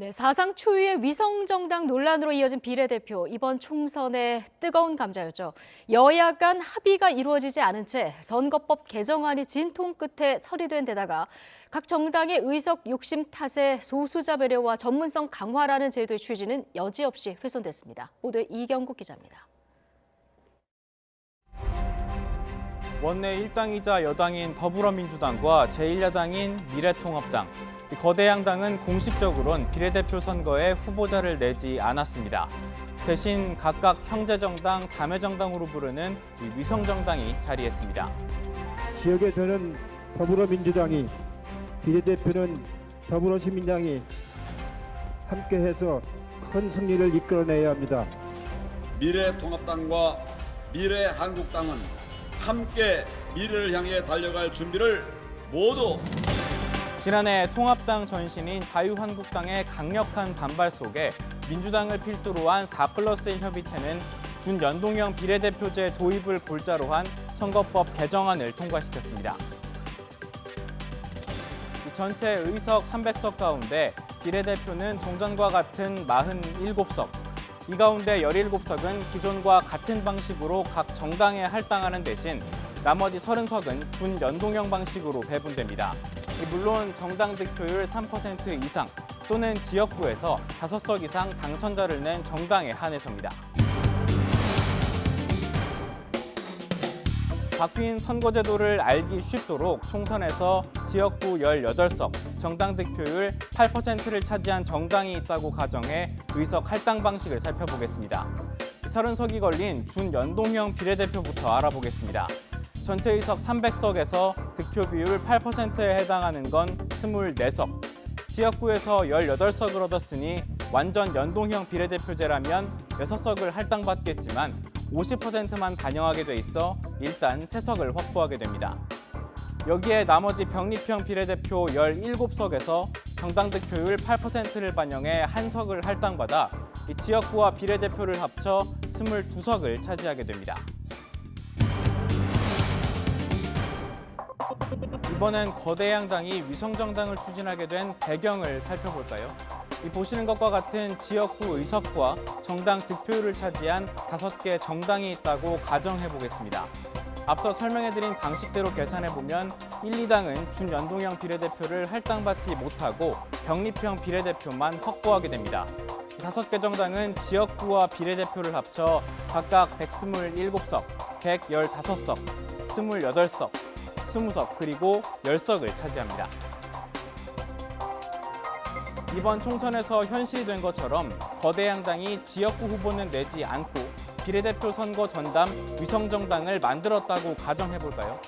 네, 사상 초유의 위성정당 논란으로 이어진 비례대표, 이번 총선의 뜨거운 감자였죠. 여야 간 합의가 이루어지지 않은 채 선거법 개정안이 진통 끝에 처리된 데다가 각 정당의 의석 욕심 탓에 소수자 배려와 전문성 강화라는 제도의 취지는 여지없이 훼손됐습니다. 보도에 이경국 기자입니다. 원내 1당이자 여당인 더불어민주당과 제1야당인 미래통합당, 거대 양당은 공식적으로는 비례대표 선거에 후보자를 내지 않았습니다. 대신 각각 형제정당, 자매정당으로 부르는 위성정당이 자리했습니다. 지역에서는 더불어민주당이, 비례대표는 더불어시민당이 함께해서 큰 승리를 이끌어내야 합니다. 미래통합당과 미래한국당은 함께 미래를 향해 달려갈 준비를 모두. 지난해 통합당 전신인 자유한국당의 강력한 반발 속에 민주당을 필두로 한 4+1 협의체는 준연동형 비례대표제 도입을 골자로 한 선거법 개정안을 통과시켰습니다. 전체 의석 300석 가운데 비례대표는 종전과 같은 47석, 이 가운데 17석은 기존과 같은 방식으로 각 정당에 할당하는 대신 나머지 30석은 준연동형 방식으로 배분됩니다. 물론 정당 득표율 3% 이상 또는 지역구에서 5석 이상 당선자를 낸 정당에 한해서입니다. 바뀐 선거제도를 알기 쉽도록 총선에서 지역구 18석, 정당 득표율 8%를 차지한 정당이 있다고 가정해 의석 할당 방식을 살펴보겠습니다. 30석이 걸린 준연동형 비례대표부터 알아보겠습니다. 전체 의석 300석에서 득표 비율 8%에 해당하는 건 24석, 지역구에서 18석을 얻었으니 완전 연동형 비례대표제라면 6석을 할당받겠지만 50%만 반영하게 돼 있어 일단 3석을 확보하게 됩니다. 여기에 나머지 병립형 비례대표 17석에서 정당 득표율 8%를 반영해 1석을 할당받아 지역구와 비례대표를 합쳐 22석을 차지하게 됩니다. 이번엔 거대 양당이 위성정당을 추진하게 된 배경을 살펴볼까요? 보시는 것과 같은 지역구 의석과 정당 득표율을 차지한 5개 정당이 있다고 가정해 보겠습니다. 앞서 설명해드린 방식대로 계산해보면 1, 2당은 준연동형 비례대표를 할당받지 못하고 병립형 비례대표만 확보하게 됩니다. 5개 정당은 지역구와 비례대표를 합쳐 각각 127석, 115석, 28석, 20석 그리고 10석을 차지합니다. 이번 총선에서 현실이 된 것처럼 거대 양당이 지역구 후보는 내지 않고 비례대표 선거 전담 위성정당을 만들었다고 가정해볼까요?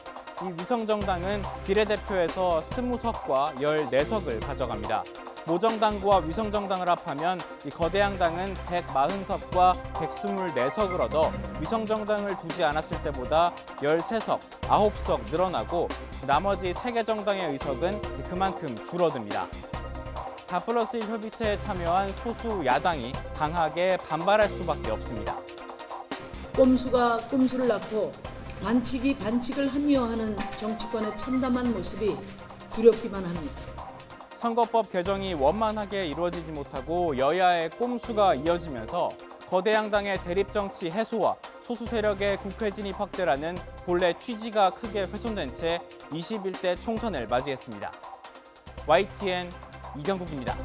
이 위성정당은 비례대표에서 20석과 14석을 가져갑니다. 모정당과 위성정당을 합하면 이 거대 양당은 140석과 124석을 얻어 위성정당을 두지 않았을 때보다 13석, 9석 늘어나고 나머지 3개 정당의 의석은 그만큼 줄어듭니다. 4+1 협의체에 참여한 소수 야당이 강하게 반발할 수밖에 없습니다. 꼼수가 꼼수를 낳고 반칙이 반칙을 합리화하는 정치권의 참담한 모습이 두렵기만 합니다. 선거법 개정이 원만하게 이루어지지 못하고 여야의 꼼수가 이어지면서 거대 양당의 대립 정치 해소와 소수 세력의 국회 진입 확대라는 본래 취지가 크게 훼손된 채 21대 총선을 맞이했습니다. YTN 이경국입니다.